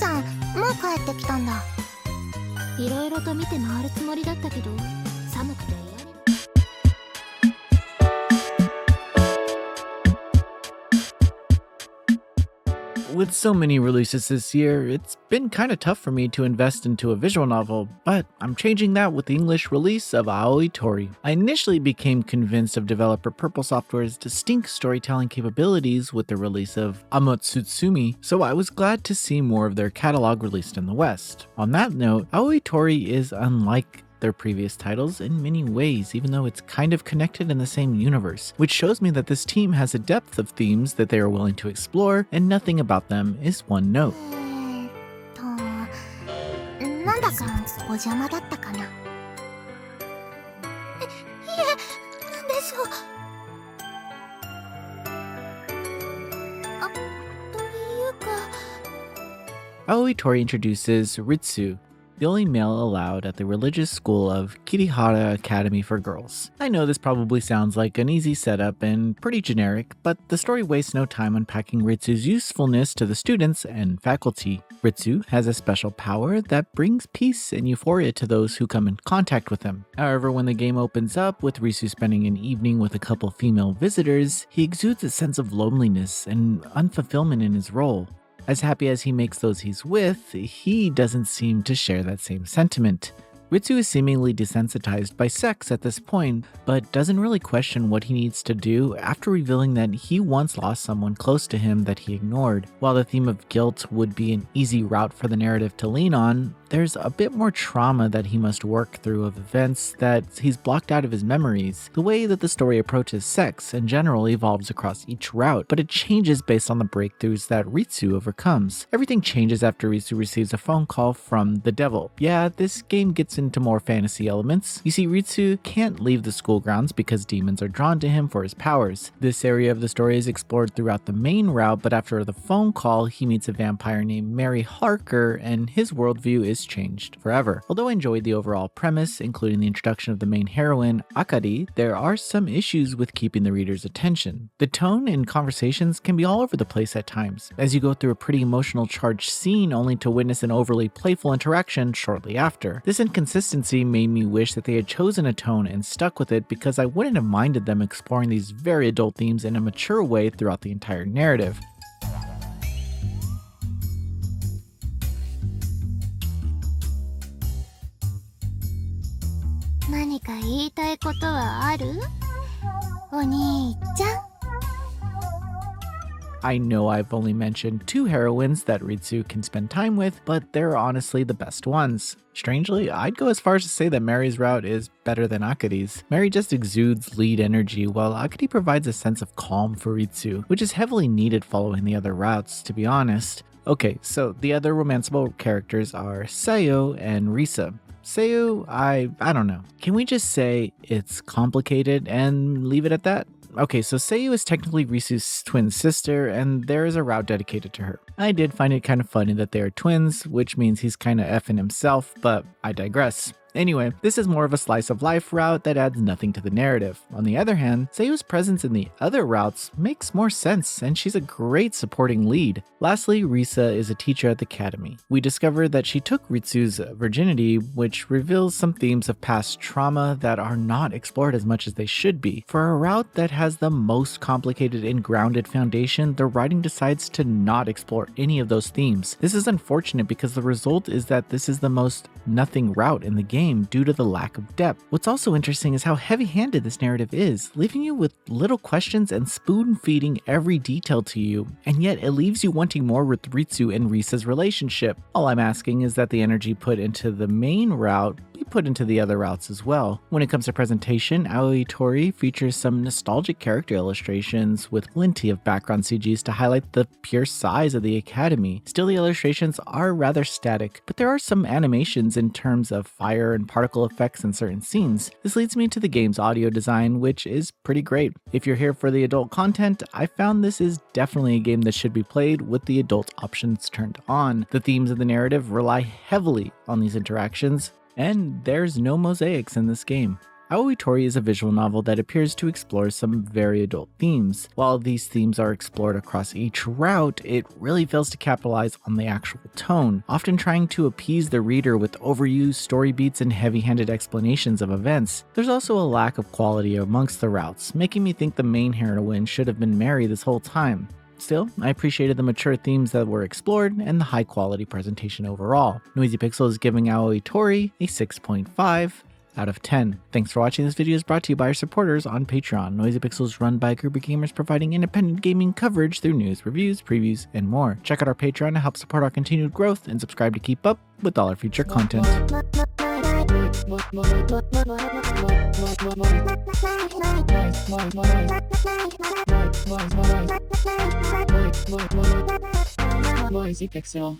ちゃん、もう帰ってきたんだ。いろいろと見て回るつもりだったけど、寒くて嫌に。With so many releases this year, it's been kinda tough for me to invest into a visual novel, but I'm changing that with the English release of Aoi Tori. I initially became convinced of developer Purple Software's distinct storytelling capabilities with the release of Amotsutsumi, so I was glad to see more of their catalog released in the West. On that note, Aoi Tori is unlike their previous titles in many ways, even though it's kind of connected in the same universe, which shows me that this team has a depth of themes that they are willing to explore, and nothing about them is one note. なんだかお邪魔だったかな。いえ、なんでしょう。というか。Aoi Tori introduces Ritsu, the only male allowed at the religious school of Kirihara Academy for Girls. I know this probably sounds like an easy setup and pretty generic, but the story wastes no time unpacking Ritsu's usefulness to the students and faculty. Ritsu has a special power that brings peace and euphoria to those who come in contact with him. However, when the game opens up with Ritsu spending an evening with a couple female visitors, he exudes a sense of loneliness and unfulfillment in his role. As happy as he makes those he's with, he doesn't seem to share that same sentiment. Ritsu is seemingly desensitized by sex at this point, but doesn't really question what he needs to do after revealing that he once lost someone close to him that he ignored. While the theme of guilt would be an easy route for the narrative to lean on, there's a bit more trauma that he must work through of events that he's blocked out of his memories. The way that the story approaches sex in general evolves across each route, but it changes based on the breakthroughs that Ritsu overcomes. Everything changes after Ritsu receives a phone call from the devil. Yeah, this game gets into more fantasy elements. You see, Ritsu can't leave the school grounds because demons are drawn to him for his powers. This area of the story is explored throughout the main route, but after the phone call, he meets a vampire named Mary Harker, and his worldview is changed forever. Although I enjoyed the overall premise, including the introduction of the main heroine, Akari, there are some issues with keeping the reader's attention. The tone in conversations can be all over the place at times, as you go through a pretty emotional charged scene only to witness an overly playful interaction shortly after. This inconsistency made me wish that they had chosen a tone and stuck with it, because I wouldn't have minded them exploring these very adult themes in a mature way throughout the entire narrative. 何か言いたいことはある？お兄ちゃん。I know I've only mentioned 2 heroines that Ritsu can spend time with, but they're honestly the best ones. Strangely, I'd go as far as to say that Mary's route is better than Akari's. Mary just exudes lead energy, while Akari provides a sense of calm for Ritsu, which is heavily needed following the other routes, to be honest. Okay, so the other romanceable characters are Sayo and Risa. Sayo, I don't know. Can we just say it's complicated and leave it at that? Okay, so Sayu is technically Risu's twin sister, and there is a route dedicated to her. I did find it kind of funny that they are twins, which means he's kind of effing himself, but I digress. Anyway, this is more of a slice of life route that adds nothing to the narrative. On the other hand, Sayu's presence in the other routes makes more sense, and she's a great supporting lead. Lastly, Risa is a teacher at the academy. We discover that she took Ritsu's virginity, which reveals some themes of past trauma that are not explored as much as they should be. For a route that has the most complicated and grounded foundation, the writing decides to not explore any of those themes. This is unfortunate because the result is that this is the most nothing route in the game due to the lack of depth. What's also interesting is how heavy-handed this narrative is, leaving you with little questions and spoon-feeding every detail to you, and yet it leaves you wanting more with Ritsu and Risa's relationship. All I'm asking is that the energy put into the main route be put into the other routes as well. When it comes to presentation, Aoi Tori features some nostalgic character illustrations with plenty of background CGs to highlight the pure size of the academy. Still, the illustrations are rather static, but there are some animations in terms of fire and particle effects in certain scenes. This leads me to the game's audio design, which is pretty great. If you're here for the adult content, I found this is definitely a game that should be played with the adult options turned on. The themes of the narrative rely heavily on these interactions, and there's no mosaics in this game. Aoi Tori is a visual novel that appears to explore some very adult themes. While these themes are explored across each route, it really fails to capitalize on the actual tone, often trying to appease the reader with overused story beats and heavy-handed explanations of events. There's also a lack of quality amongst the routes, making me think the main heroine should have been Mary this whole time. Still, I appreciated the mature themes that were explored and the high quality presentation overall. Noisy Pixel is giving Aoi Tori a 6.5 out of 10. Thanks for watching. This video is brought to you by our supporters on Patreon. Noisy Pixel is run by a group of gamers providing independent gaming coverage through news, reviews, previews, and more. Check out our Patreon to help support our continued growth and subscribe to keep up with all our future content. Noisy Pixel.